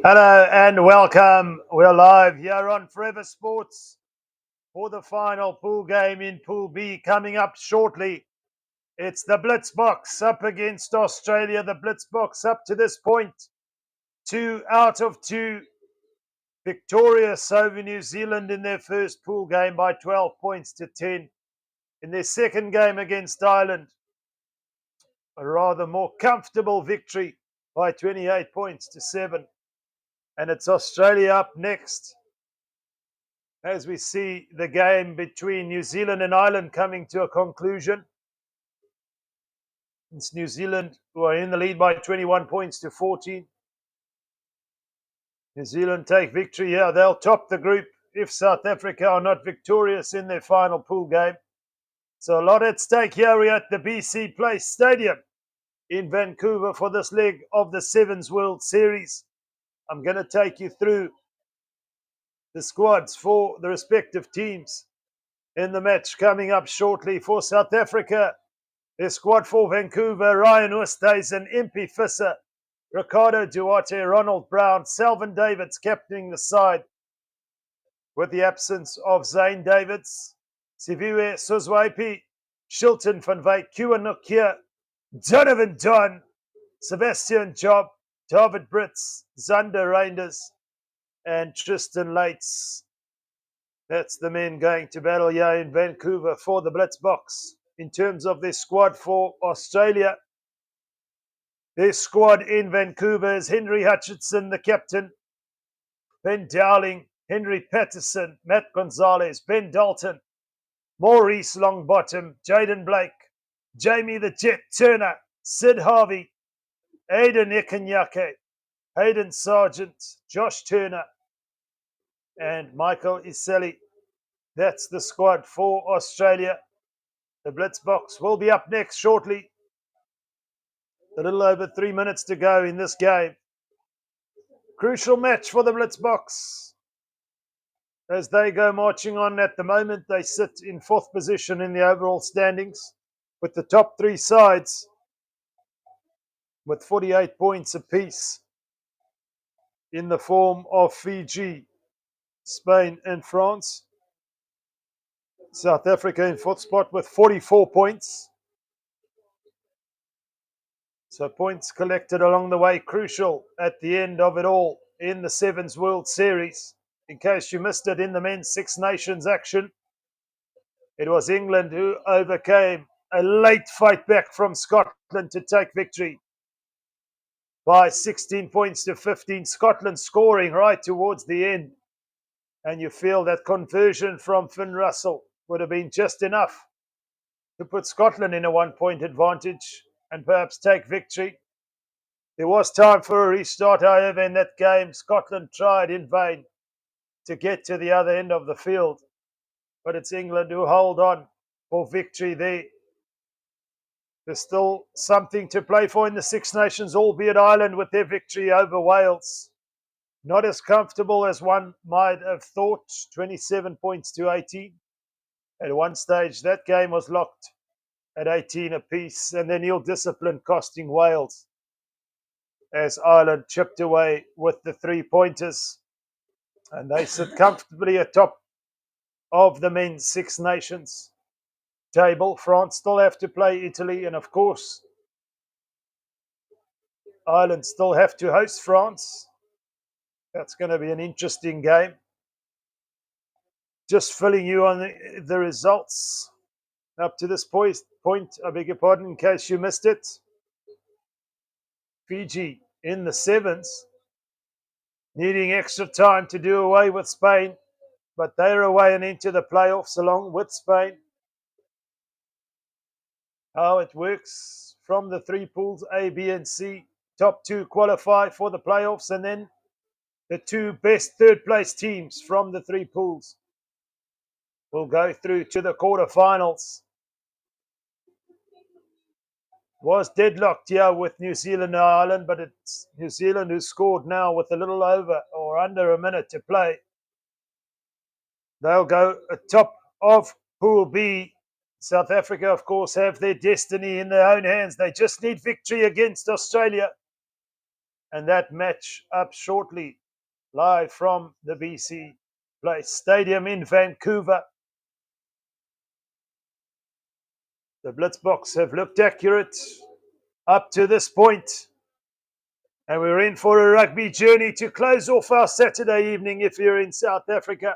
Hello and welcome. We're live here on Forever Sports for the final pool game in Pool B coming up shortly. It's the Blitz Box up against Australia. The Blitz Box up to this point, 2 out of 2. Victorious over New Zealand in their first pool game by 12 points to 10. In their second game against Ireland, a rather more comfortable victory by 28 points to 7. And it's Australia up next, as we see the game between New Zealand and Ireland coming to a conclusion. It's New Zealand who are in the lead by 21 points to 14. New Zealand take victory here. They'll top the group if South Africa are not victorious in their final pool game. So a lot at stake here. We're at the BC Place Stadium in Vancouver for this leg of the Sevens World Series. I'm going to take you through the squads for the respective teams in the match coming up shortly. For South Africa, their squad for Vancouver: Ryan Oosthuizen, Impey Visser, Ricardo Duarte, Ronald Brown, Selvin Davids captaining the side with the absence of Zane Davids, Siviwe Suzwaipi, Shilton van Wyk, Kua Nokia, Donovan Don, Sebastian Job, David Brits, Zander Reinders, and Tristan Lates. That's the men going to battle here in Vancouver for the Blitz Box. In terms of their squad for Australia, their squad in Vancouver is Henry Hutchinson, the captain, Ben Dowling, Henry Patterson, Matt Gonzalez, Ben Dalton, Maurice Longbottom, Jaden Blake, Jamie the Jet Turner, Sid Harvey, Aidan Ikenyake, Hayden Sargent, Josh Turner, and Michael Iseli. That's the squad for Australia. The Blitz Box will be up next shortly. A little over 3 minutes to go in this game. Crucial match for the Blitz Box. As they go marching on at the moment, they sit in 4th position in the overall standings, with the top 3 sides with 48 points apiece, in the form of Fiji, Spain, and France. South Africa in 4th spot with 44 points. So points collected along the way, crucial at the end of it all in the Sevens World Series. In case you missed it in the men's Six Nations action, it was England who overcame a late fight back from Scotland to take victory by 16 points to 15. Scotland scoring right towards the end. And you feel that conversion from Finn Russell would have been just enough to put Scotland in a 1-point advantage and perhaps take victory. There was time for a restart, however, in that game. Scotland tried in vain to get to the other end of the field, but it's England who hold on for victory there. There's still something to play for in the Six Nations, albeit Ireland with their victory over Wales. Not as comfortable as one might have thought, 27 points to 18. At one stage, that game was locked at 18 apiece, and then ill discipline costing Wales as Ireland chipped away with the 3-pointers. And they sit comfortably atop of the men's Six Nations table. France still have to play Italy, and of course, Ireland still have to host France. That's going to be an interesting game. Just filling you on the results up to this point, I beg your pardon, in case you missed it. Fiji in the sevens, needing extra time to do away with Spain, but they're away and into the playoffs along with Spain. How it works from the 3 pools, A, B, and C. Top 2 qualify for the playoffs, and then the 2 best third-place teams from the 3 pools will go through to the quarterfinals. Was deadlocked here with New Zealand and Ireland, but it's New Zealand who scored now with a little over or under a minute to play. They'll go atop of Pool B. South Africa, of course, have their destiny in their own hands. They just need victory against Australia and that match up shortly, live from the BC Place Stadium in Vancouver. The Blitzboks have looked accurate up to this point, and we're in for a rugby journey to close off our Saturday evening if you're in South Africa.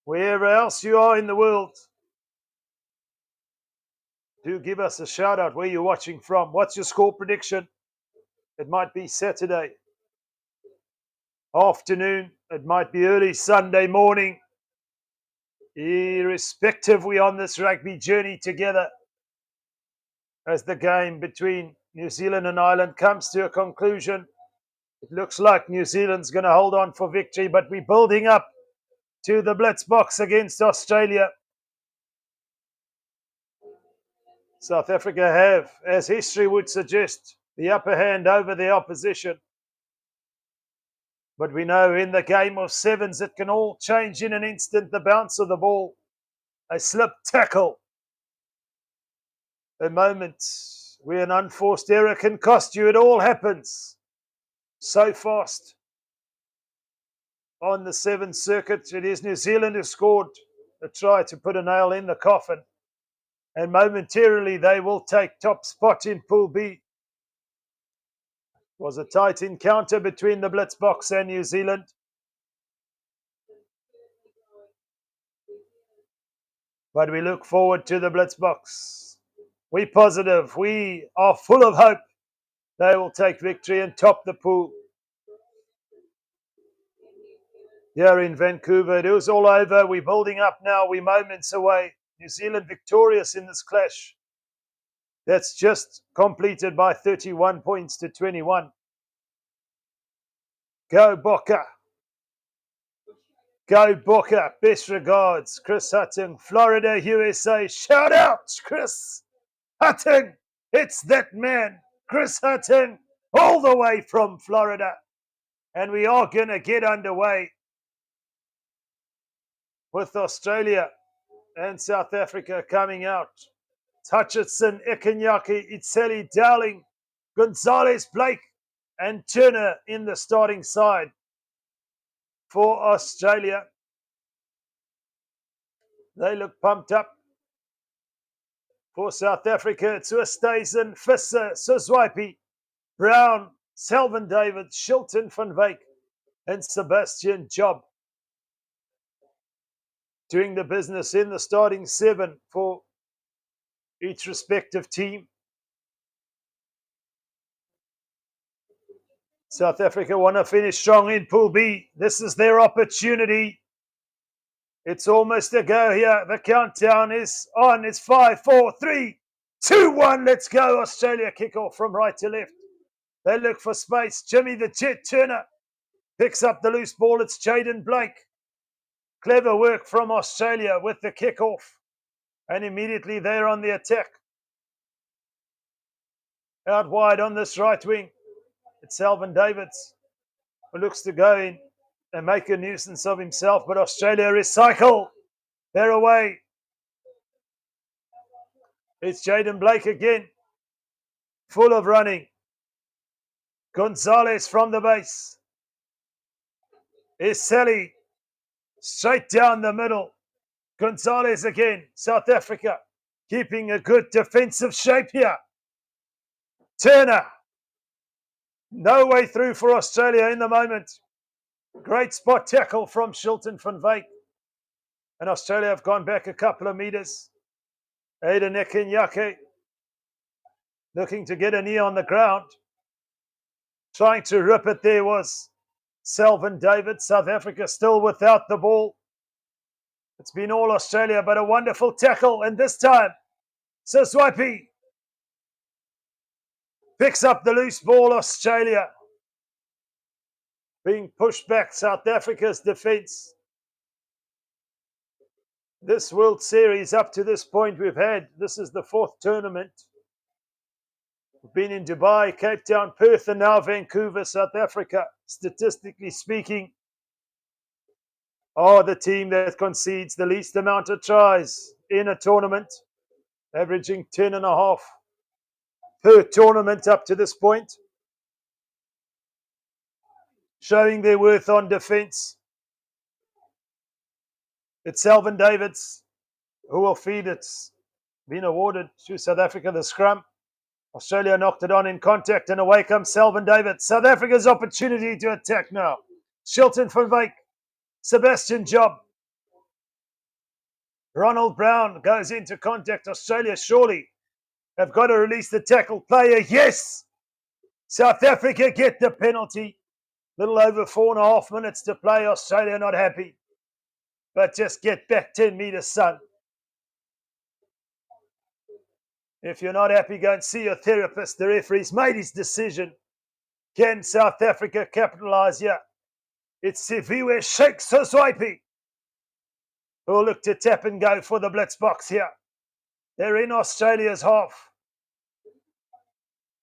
Wherever else you are in the world, do give us a shout out where you're watching from. What's your score prediction? It might be Saturday afternoon, it might be early Sunday morning. Irrespective, we're on this rugby journey together as the game between New Zealand and Ireland comes to a conclusion. It looks like New Zealand's going to hold on for victory, but we're building up to the Blitzboks against Australia. South Africa have, as history would suggest, the upper hand over the opposition. But we know in the game of sevens, it can all change in an instant. The bounce of the ball, a slip tackle, a moment where an unforced error can cost you. It all happens so fast. On the sevens circuit, it is New Zealand who scored a try to put a nail in the coffin. And momentarily, they will take top spot in Pool B. It was a tight encounter between the Blitzboks and New Zealand. But we look forward to the Blitzboks. We're positive. We are full of hope. They will take victory and top the pool. Here in Vancouver, it is all over. We're building up now. We're moments away. New Zealand victorious in this clash. That's just completed by 31 points to 21. Go Bokke. Go Bokke. Best regards, Chris Hutton, Florida, USA. Shout out, Chris Hutton. It's that man, Chris Hutton, all the way from Florida. And we are going to get underway with Australia and South Africa coming out. Hutchinson, Ikenyaki, Itseli, Dowling, Gonzalez, Blake, and Turner in the starting side for Australia. They look pumped up. For South Africa, it's Oosthuizen, Visser, Suzwipe, Brown, Selvin David, Shilton van Wyk, and Sebastian Job doing the business in the starting seven for each respective team. South Africa want to finish strong in Pool B. This is their opportunity. It's almost a go here. The countdown is on. It's 5, 4, 3, 2, 1. Let's go. Australia kick off from right to left. They look for space. Jimmy the Jet Turner picks up the loose ball. It's Jaden Blake. Clever work from Australia with the kickoff. And immediately they're on the attack. Out wide on this right wing. It's Selvin Davids who looks to go in and make a nuisance of himself. But Australia recycle. They're away. It's Jaden Blake again. Full of running. Gonzalez from the base. Iseli straight down the middle. Gonzalez again. South Africa keeping a good defensive shape here. Turner. No way through for Australia in the moment. Great spot tackle from Shilton van Wyk. And Australia have gone back a couple of meters. Aiden Ikenyaki looking to get a knee on the ground. Trying to rip it there was Selvin David. South Africa still without the ball. It's been all Australia, but a wonderful tackle. And this time, Suzwipe picks up the loose ball. Australia being pushed back. South Africa's defense. This World Series up to this point we've had, this is the 4th tournament. We've been in Dubai, Cape Town, Perth, and now Vancouver. South Africa, statistically speaking, are the team that concedes the least amount of tries in a tournament, averaging 10.5 per tournament up to this point. showing their worth on defence. It's Selvin Davids who will feed. It's been awarded to South Africa, the scrum. Australia knocked it on in contact, and away comes Selvin Davids. South Africa's opportunity to attack now. Shilton van Wyk, Sebastian Job. Ronald Brown goes into contact. Australia surely have got to release the tackle player. Yes! South Africa get the penalty. Little over 4.5 minutes to play. Australia not happy. But just get back 10 metres, son. If you're not happy, go and see your therapist. The referee's made his decision. Can South Africa capitalise here? It's Siviwe Sheikh Soswaipi who will look to tap and go for the blitz box here. They're in Australia's half.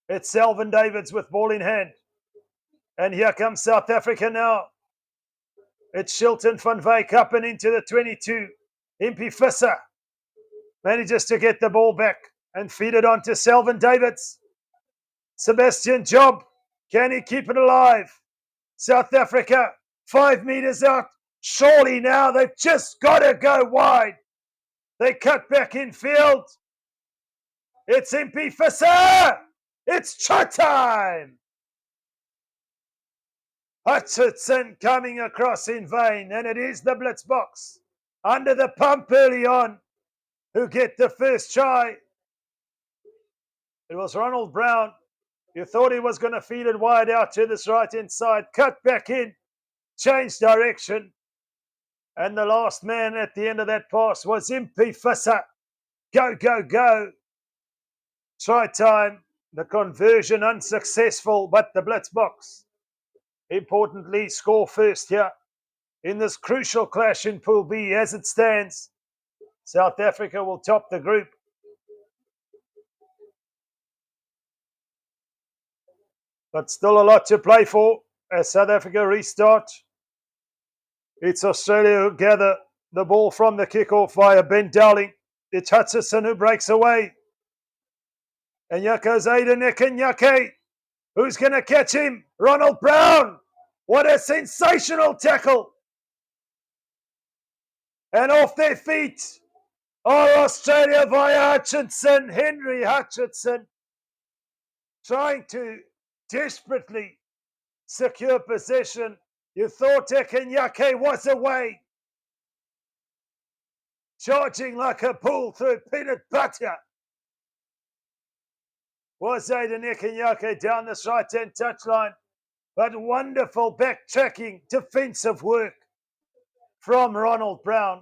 It's Selvin Davids with ball in hand. And here comes South Africa now. It's Shilton van Wyk up and into the 22. Impie Visser manages to get the ball back and feed it on to Selvin Davids. Sebastian Job, can he keep it alive? South Africa, 5 metres out. Surely now they've just got to go wide. They cut back in field. It's Impie Visser. It's shot time. Hutchinson coming across in vain, and it is the blitz box under the pump early on who get the first try. It was Ronald Brown. You thought he was going to feed it wide out to this right-hand side. Cut back in, changed direction. And the last man at the end of that pass was Impie Visser. Go, go, go. Try time. The conversion unsuccessful, but the blitz box. Importantly, score first here in this crucial clash in Pool B as it stands. South Africa will top the group. But still a lot to play for as South Africa restart. It's Australia who gather the ball from the kickoff via Ben Dowling. It's Hutchison who breaks away. And here goes Aiden Ekenyake. Who's going to catch him? Ronald Brown. What a sensational tackle. And off their feet are Australia via Hutchinson. Henry Hutchinson trying to desperately secure possession. You thought Ekenyake was away. Charging like a bull through peanut butter. Was Aiden Ekenyake down this right-hand touchline. But wonderful backtracking defensive work from Ronald Brown.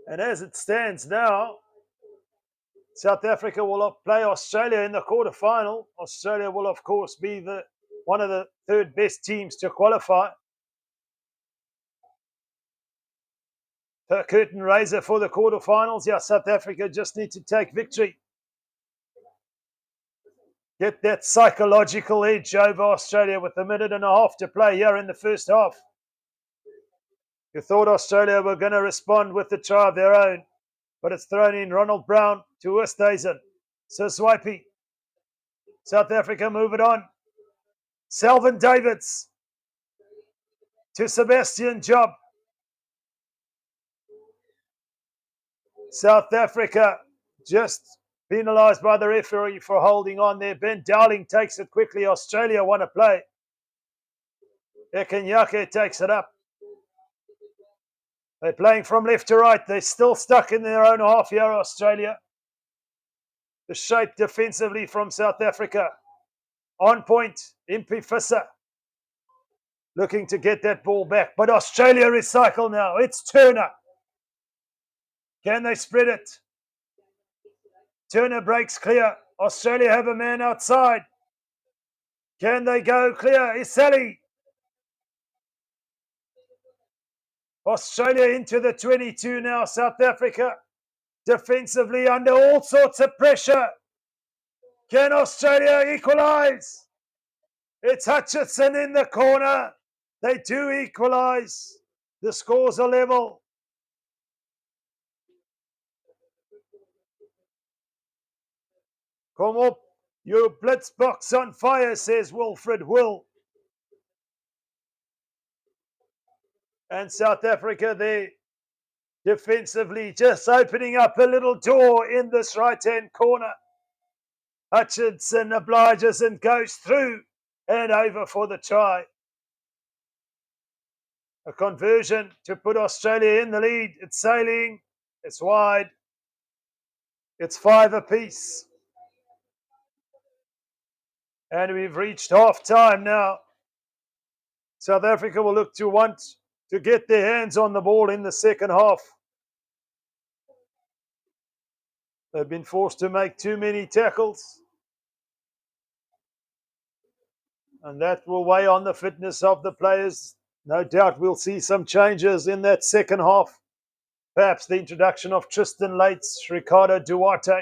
And as it stands now, South Africa will play Australia in the quarterfinal. Australia will, of course, be one of the third best teams to qualify. The curtain raiser for the quarterfinals. Yeah, South Africa just need to take victory. Get that psychological edge over Australia with 1.5 minutes to play here in the first half. You thought Australia were going to respond with a try of their own, but it's thrown in Ronald Brown to Oosthuizen. So Swipey. South Africa move it on. Selvin Davids to Sebastian Job. South Africa just penalised by the referee for holding on there. Ben Dowling takes it quickly. Australia want to play. Ekenyake takes it up. They're playing from left to right. They're still stuck in their own half here, Australia. The shape defensively from South Africa. On point, Impie Visser. Looking to get that ball back. But Australia recycle now. It's Turner. Can they spread it? Turner breaks clear. Australia have a man outside. Can they go clear? Iseli. Australia into the 22 now. South Africa defensively under all sorts of pressure. Can Australia equalise? It's Hutchinson in the corner. They do equalise. The scores are level. Kom op, Your blitz box on fire, says Wilfred Will. And South Africa there defensively just opening up a little door in this right-hand corner. Hutchinson obliges and goes through and over for the try. A conversion to put Australia in the lead. It's sailing. It's wide. It's 5 apiece. And we've reached half time now. South Africa will look to want to get their hands on the ball in the second half. They've been forced to make too many tackles. And that will weigh on the fitness of the players. No doubt we'll see some changes in that second half. Perhaps the introduction of Tristan Lates, Ricardo Duarte.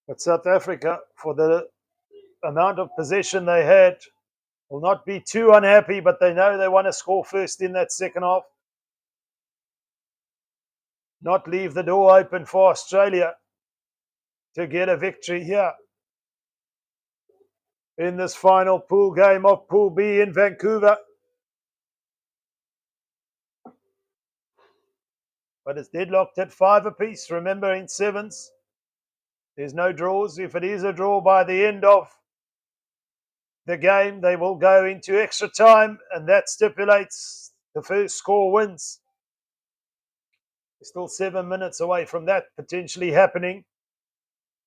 But South Africa, for the amount of possession they had, will not be too unhappy, but they know they want to score first in that second half. Not leave the door open for Australia to get a victory here in this final pool game of Pool B in Vancouver. But it's deadlocked at 5 apiece. Remember, in sevens, there's no draws. If it is a draw by the end of the game, they will go into extra time, and that stipulates the first score wins. We're still 7 minutes away from that potentially happening.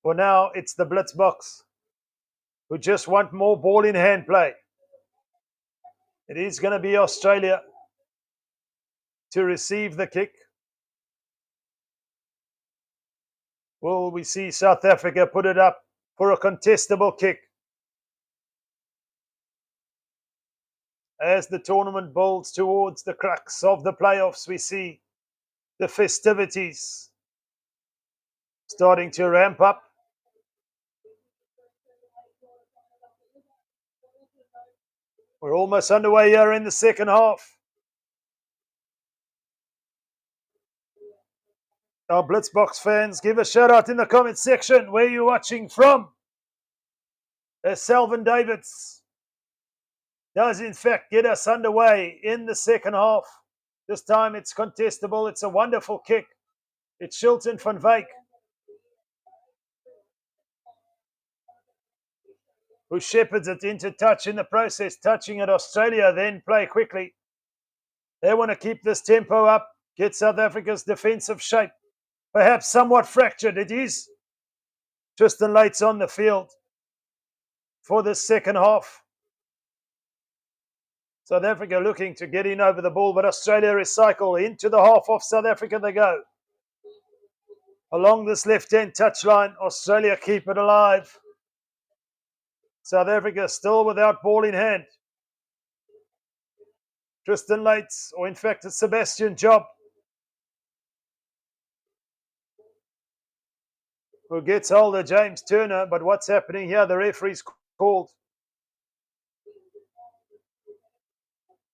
For now, it's the blitz box who just want more ball in hand play. It is going to be Australia to receive the kick. Will we see South Africa put it up for a contestable kick? As the tournament builds towards the crux of the playoffs, we see the festivities starting to ramp up. We're almost underway here in the second half. Our Blitzbox fans, give a shout out in the comment section where you're watching from. As Selvin Davids does in fact get us underway in the second half. This time it's contestable. It's a wonderful kick. It's Shilton van Wyk who shepherds it into touch in the process, touching at Australia, then play quickly. They want to keep this tempo up, get South Africa's defensive shape perhaps somewhat fractured. It is. Tristan Lates on the field for the second half. South Africa looking to get in over the ball, but Australia recycle into the half of South Africa they go. Along this left-hand touchline, Australia keep it alive. South Africa still without ball in hand. Tristan Lates, or in fact it's Sebastian Job, who gets hold of James Turner, but what's happening here? The referee's called.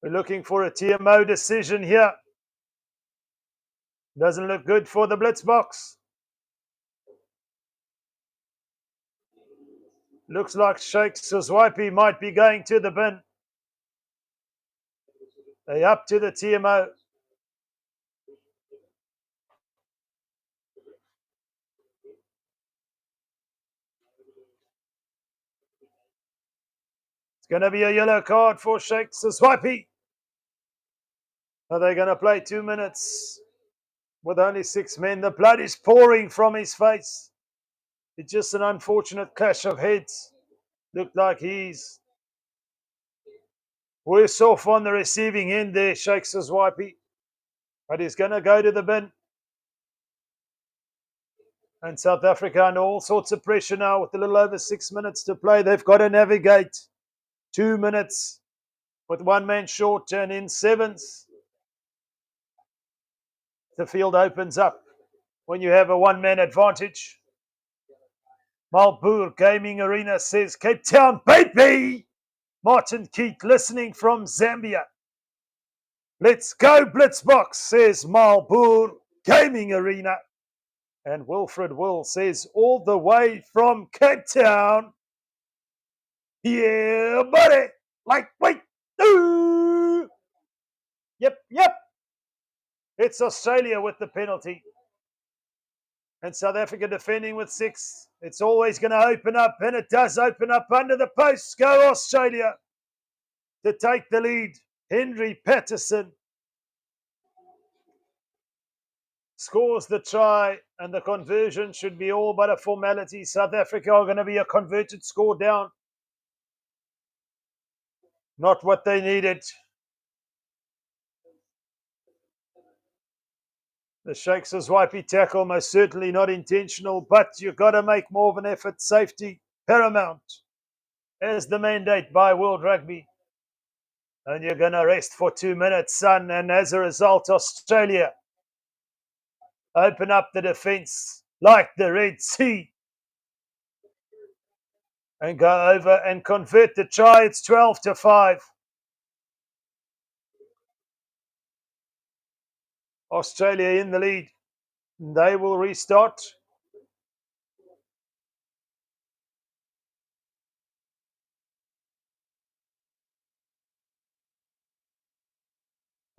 We're looking for a TMO decision here. Doesn't look good for the blitz box. Looks like Sheikh Suzwipe might be going to the bin. They up to the TMO. It's going to be a yellow card for Sheikh Suzwipe. Are they going to play 2 minutes with only 6 men? The blood is pouring from his face. It's just an unfortunate clash of heads. Looked like he's worse off on the receiving end there, Sheikh Suzwipe. But he's going to go to the bin. And South Africa under all sorts of pressure now with a little over 6 minutes to play. They've got to navigate 2 minutes with 1 man short, and in sevens, the field opens up when you have a 1-man advantage. Malbour Gaming Arena says, Cape Town, baby! Martin Keat listening from Zambia. Let's go, Blitzbox, says Malbour Gaming Arena. And Wilfred Will says, all the way from Cape Town. Yeah, buddy. Wait. Ooh. Yep. It's Australia with the penalty. And South Africa defending with 6. It's always going to open up, and it does open up under the posts. Go Australia to take the lead. Henry Patterson scores the try, and the conversion should be all but a formality. South Africa are going to be a converted score down. Not what they needed. The Shakes' swipey tackle, most certainly not intentional, but you've got to make more of an effort. Safety paramount as the mandate by World Rugby. And you're going to rest for 2 minutes, son. And as a result, Australia open up the defence like the Red Sea and go over and convert the try. It's 12-5. Australia in the lead. They will restart.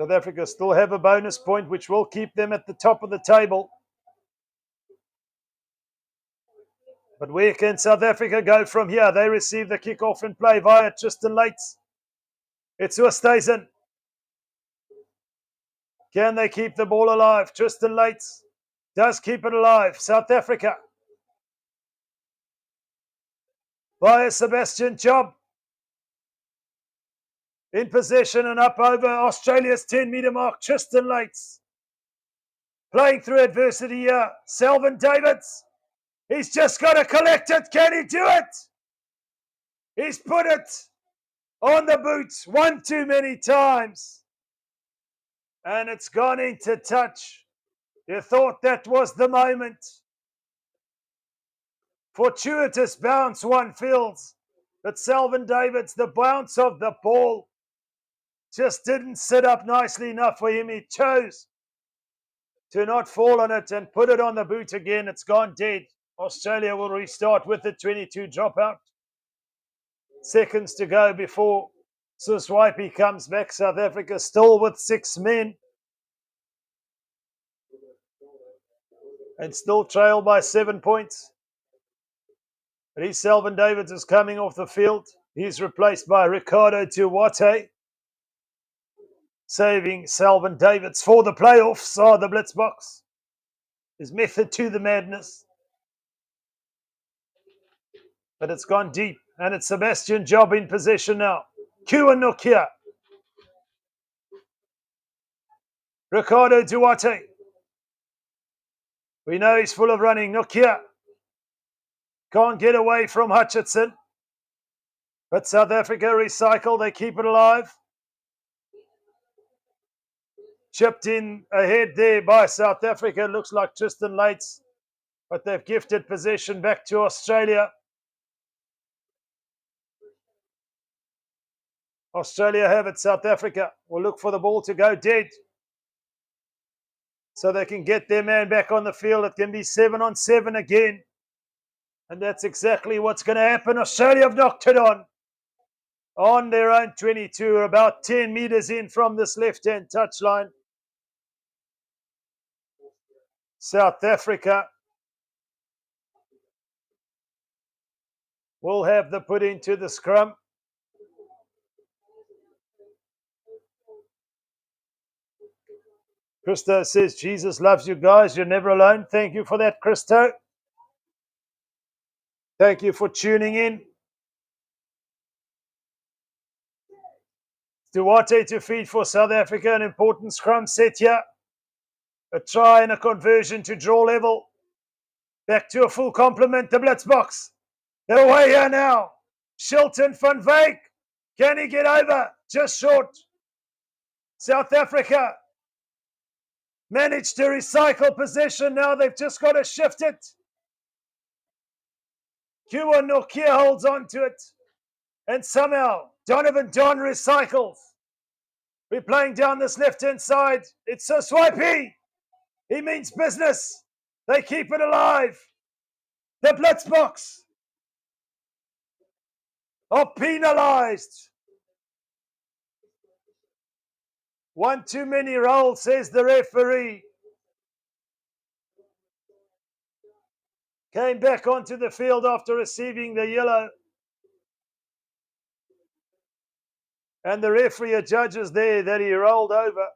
South Africa still have a bonus point, which will keep them at the top of the table. But where can South Africa go from here? They receive the kickoff and play via Tristan Lates. It's Oosthuizen. Can they keep the ball alive? Tristan Lates does keep it alive. South Africa via Sebastian Job. In possession and up over Australia's 10-metre mark. Tristan Lates playing through adversity here. Selvin Davids. He's just got to collect it. Can he do it? He's put it on the boot one too many times. And it's gone into touch. You thought that was the moment. Fortuitous bounce one feels. But Selvin Davids, the bounce of the ball just didn't sit up nicely enough for him. He chose to not fall on it and put it on the boot again. It's gone dead. Australia will restart with the 22 dropout. Seconds to go before Swipey comes back. South Africa still with 6 men. And still trailed by 7 points. Selvin Davids is coming off the field. He's replaced by Ricardo Duarte. Saving Selvin Davids for the playoffs. The blitz box. His method to the madness. But it's gone deep. And it's Sebastian Job in possession now. Kua Nokia. Ricardo Duarte. We know he's full of running. Nokia can't get away from Hutchinson. But South Africa recycle. They keep it alive. Chipped in ahead there by South Africa. Looks like Tristan Lates. But they've gifted possession back to Australia. Australia have it. South Africa will look for the ball to go dead. So they can get their man back on the field. It can be 7-on-7 again. And that's exactly what's going to happen. Australia have knocked it on their own 22, about 10 meters in from this left-hand touchline. South Africa will have the put into the scrum. Christo says, Jesus loves you guys. You're never alone. Thank you for that, Christo. Thank you for tuning in. Duarte to feed for South Africa. An important scrum set here. A try and a conversion to draw level. Back to a full complement. The blitz box. They're away here now. Shilton van Wyk. Can he get over? Just short. South Africa managed to recycle possession. Now they've just got to shift it. Kua Nokia holds on to it. And somehow Donovan Don recycles. We're playing down this left-hand side. It's so swipey. He means business. They keep it alive. The Blitzboks are penalised. One too many roll, says the referee. Came back onto the field after receiving the yellow. And the referee adjudges there that he rolled over.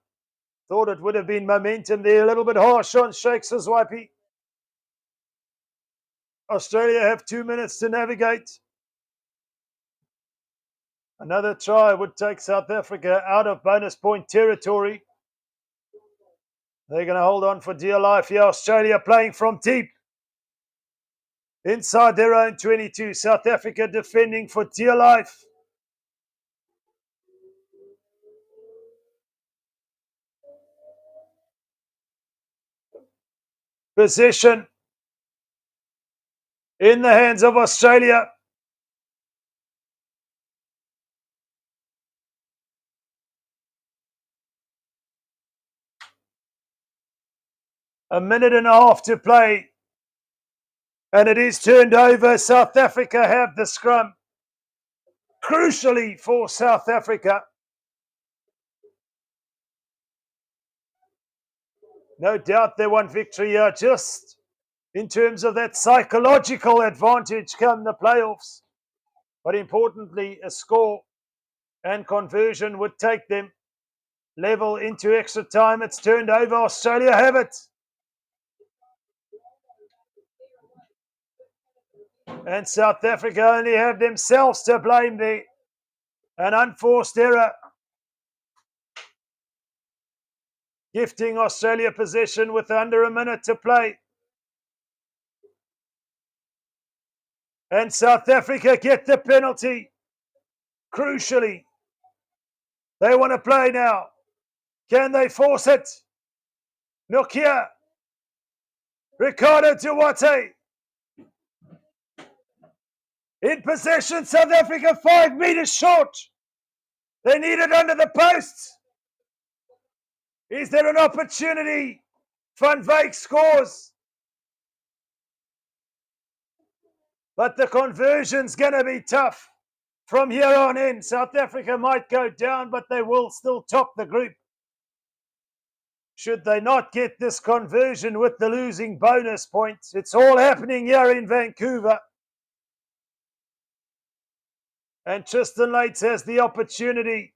Thought it would have been momentum there. A little bit harsh on Sheikh Siswaipi. Australia have 2 minutes to navigate. Another try would take South Africa out of bonus point territory. They're going to hold on for dear life here. Australia playing from deep. Inside their own 22. South Africa defending for dear life. Possession in the hands of Australia. A minute and a half to play. And it is turned over. South Africa have the scrum. Crucially for South Africa. No doubt they want victory here, just in terms of that psychological advantage come the playoffs. But importantly, a score and conversion would take them level into extra time. It's turned over. Australia have it. And South Africa only have themselves to blame there. An unforced error. Gifting Australia possession with under a minute to play. And South Africa get the penalty. Crucially, they want to play now. Can they force it? Nokia. Ricardo Duarte. In possession, South Africa 5 meters short. They need it under the posts. Is there an opportunity? Van Wyk scores. But the conversion's going to be tough. From here on in, South Africa might go down, but they will still top the group. Should they not get this conversion with the losing bonus points? It's all happening here in Vancouver. And Tristan Lates has the opportunity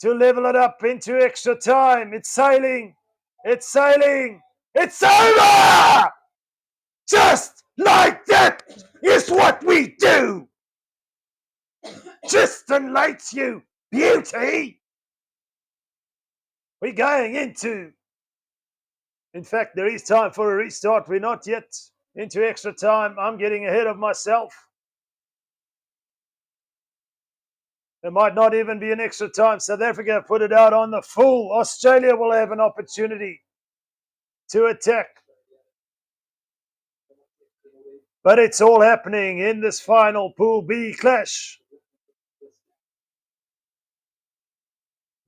to level it up into extra time. It's sailing. It's sailing. It's over! Just like that is what we do. Tristan Lates, you beauty. We're going into, in fact, there is time for a restart. We're not yet into extra time. I'm getting ahead of myself. There might not even be an extra time. South Africa put it out on the full. Australia will have an opportunity to attack. But it's all happening in this final Pool B clash.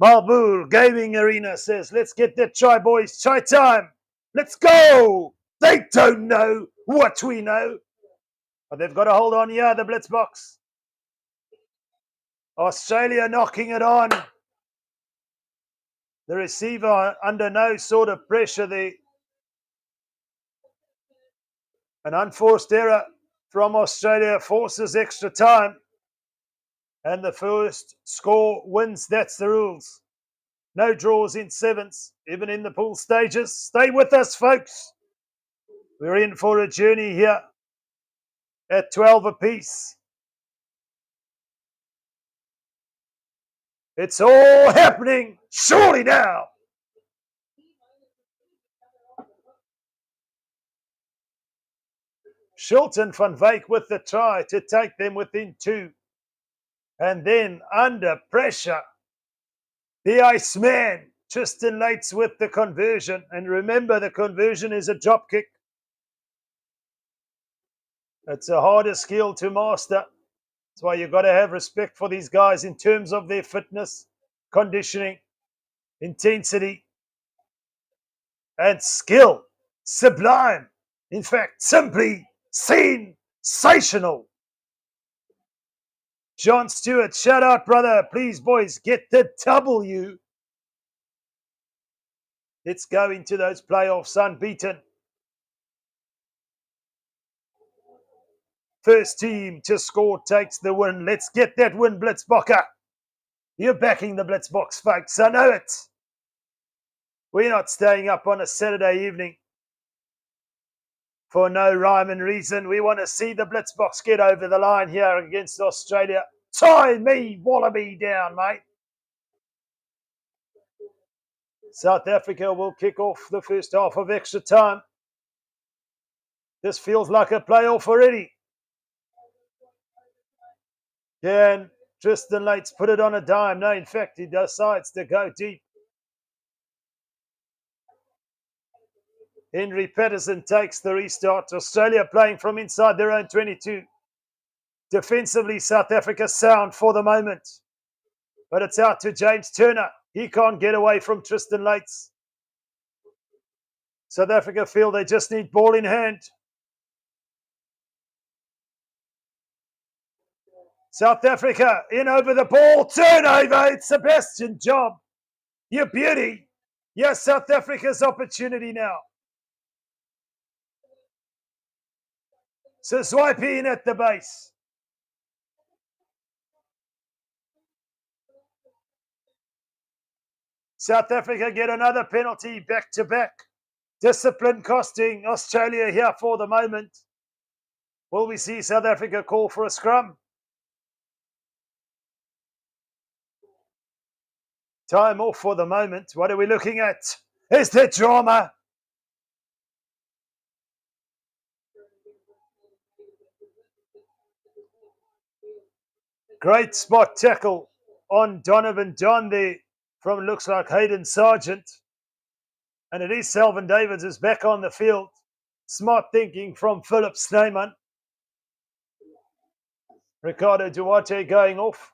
Malbul Gaming Arena says, let's get that try, boys. Try time. Let's go. They don't know what we know. But they've got to hold on here, the Blitzboks. Australia knocking it on. The receiver under no sort of pressure there. An unforced error from Australia forces extra time. And the first score wins. That's the rules. No draws in sevens, even in the pool stages. Stay with us, folks. We're in for a journey here at 12 apiece. It's all happening, surely now. Shilton van Wyk with the try to take them within 2. And then under pressure, the Iceman, Tristan Lates with the conversion. And remember, the conversion is a drop kick. It's a harder skill to master. That's why you've got to have respect for these guys in terms of their fitness, conditioning, intensity, and skill. sublime. In fact, simply sensational. John Stewart, shout out, brother. Please, boys, get the W. Let's go into those playoffs unbeaten. First team to score takes the win. Let's get that win, Blitzbokker. You're backing the Blitzboks, folks. I know it. We're not staying up on a Saturday evening for no rhyme and reason. We want to see the Blitzboks get over the line here against Australia. Tie me, Wallaby, down, mate. South Africa will kick off the first half of extra time. This feels like a playoff already. Can Tristan Lates put it on a dime? No, in fact, he decides to go deep. Henry Patterson takes the restart. Australia playing from inside their own 22. Defensively, South Africa sound for the moment. But it's out to James Turner. He can't get away from Tristan Lates. South Africa feel they just need ball in hand. South Africa in over the ball. Turnover. It's Sebastian Job. You beauty. Yes, South Africa's opportunity now. So swipe in at the base. South Africa get another penalty back to back. Discipline costing Australia here for the moment. Will we see South Africa call for a scrum? Time off for the moment. What are we looking at? Is there drama? Great spot tackle on Donovan John there from looks like Hayden Sargent. And it is Selvin Davids who's back on the field. Smart thinking from Philip Snyman. Ricardo Duarte going off.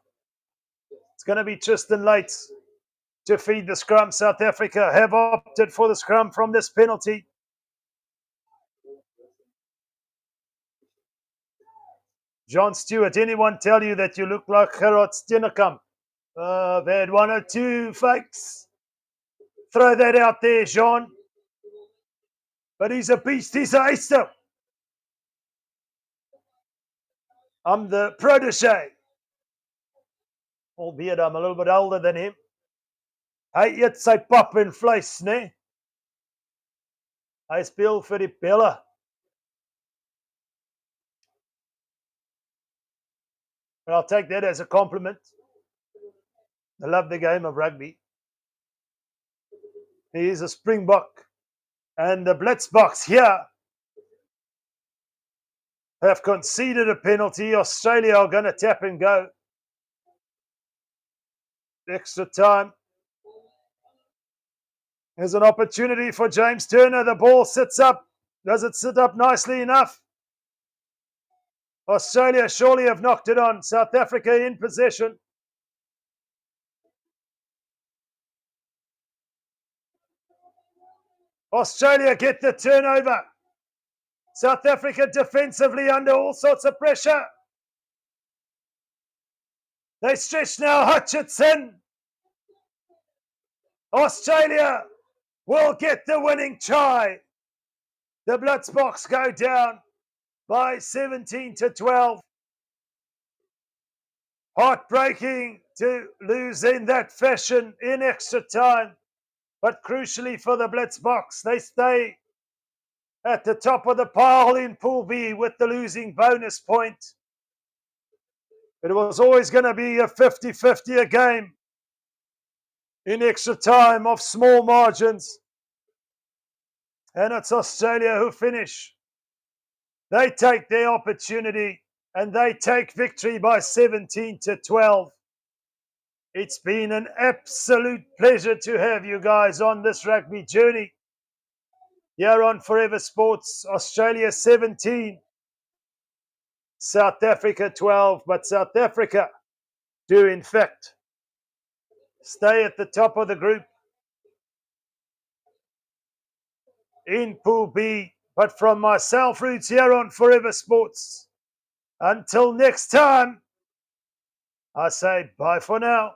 It's going to be Tristan Lates to feed the scrum. South Africa have opted for the scrum from this penalty. John Stewart, anyone tell you that you look like Gerard Steenekamp? I've had one or two fakes. Throw that out there, Jean. But he's a beast. He's a acer. I'm the protege. Albeit I'm a little bit older than him. Hy eet sy pap en vleis, né? Hy speel vir die Pelle. But I'll take that as a compliment. I love the game of rugby. He is a Springbok. And the Blitzboks here have conceded a penalty. Australia are going to tap and go. Extra time. There's an opportunity for James Turner. The ball sits up. Does it sit up nicely enough? Australia surely have knocked it on. South Africa in possession. Australia get the turnover. South Africa defensively under all sorts of pressure. They stretch now. Hutchinson. Australia will get the winning try. The Blitzboks go down by 17-12. Heartbreaking to lose in that fashion in extra time. But crucially for the Blitzboks, they stay at the top of the pile in Pool B with the losing bonus point. It was always going to be a 50-50 a game in extra time of small margins. And it's Australia who finish. They take their opportunity and they take victory by 17-12. It's been an absolute pleasure to have you guys on this rugby journey. Here on Forever Sports, Australia 17, South Africa 12. But South Africa do in fact stay at the top of the group. in Pool B. But from myself, Roots, here on Forever Sports, until next time, I say bye for now.